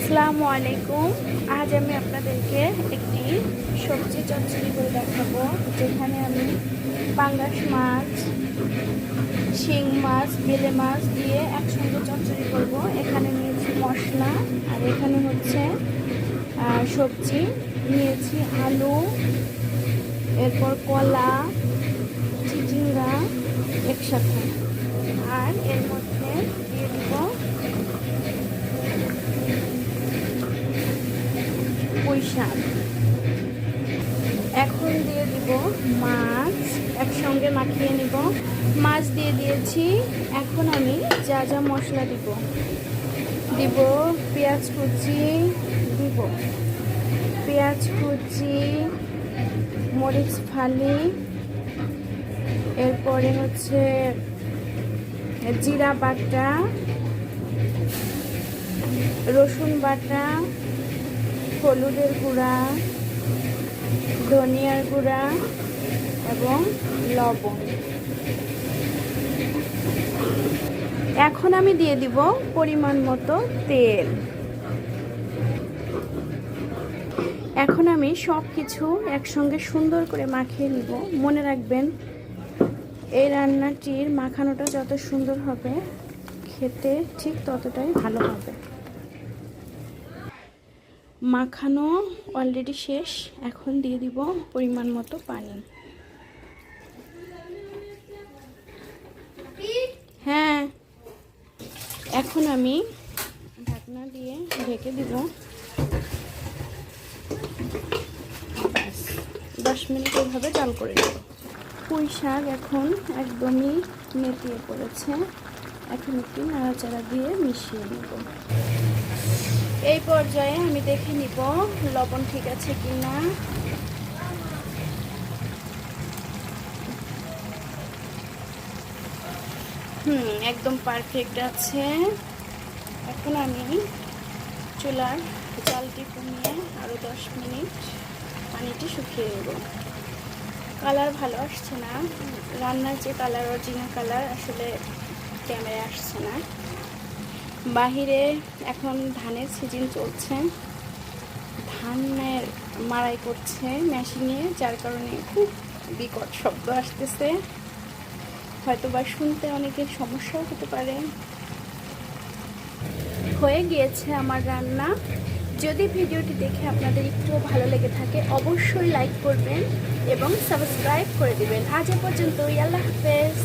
আসসালামু আলাইকুম। আজ আমি আপনাদেরকে একটি সবজি চচ্চড়ি করে দেখাবো, যেখানে আমি পাঙ্গাস মাছ, শিং মাছ, বেলে মাছ দিয়ে একসঙ্গে চচ্চড়ি করব। এখানে নিয়েছি মশলা, আর এখানে হচ্ছে সবজি নিয়েছি আলু, এরপর কলা, চিচিঙ্গা একসাথে, আর এর মধ্যে দিয়ে দিব পুঁই শাক। এখন দিয়ে দিব মাছ, একসঙ্গে মাখিয়ে নিব। মাছ দিয়ে দিয়েছি। এখন আমি যা যা মশলা দিব পেঁয়াজ কুচি দিব, পেঁয়াজ কুচি, মরিচ ফালি, এরপরে হচ্ছে জিরা বাটা, রসুন বাটা, হলুদের গুঁড়া, ধনিয়ার গুঁড়া এবং লবণ। এখন আমি দিয়ে দিব পরিমাণ মতো তেল। এখন আমি সব কিছু একসঙ্গে সুন্দর করে মাখিয়ে নিব। মনে রাখবেন, এই রান্নাটির মাখানোটা যত সুন্দর হবে, খেতে ঠিক ততটাই ভালো হবে। মাখানো অলরেডি শেষ। এখন দিয়ে দিব পরিমাণ মতো পানি। হ্যাঁ, এখন আমি ঢাকনা দিয়ে ঢেকে দিব। 10 মিনিট এভাবে জাল করে দেব। পুঁই শাক এখন একদমই নেতিয়ে পড়েছে। এখন একটু নাড়াচাড়া দিয়ে মিশিয়ে নিব। এই পর্যায়ে আমি দেখে নিব লবণ ঠিক আছে কিনা। একদম পারফেক্ট আছে। এখন আমি চুলার জালটি কমিয়ে আরও 10 মিনিট পানিটি শুকিয়ে নেব। কালার ভালো আসছে না, রান্নার যে কালার, অরিজিনাল কালার আসলে ক্যামেরায় আসছে না। বাহিরে এখন ধানের সিজন চলছে, ধানের মাড়াই করছে মেশিনে, যার কারণে খুব বিকট শব্দ আসতেছে। হয়তো বা শুনতে অনেকের সমস্যাও হতে পারে। হয়ে গিয়েছে আমার রান্না। যদি ভিডিওটি দেখে আপনাদের একটু ভালো লেগে থাকে, অবশ্যই লাইক করবেন এবং সাবস্ক্রাইব করে দিবেন। আজ এ পর্যন্তই। আল্লাহ হাফেজ।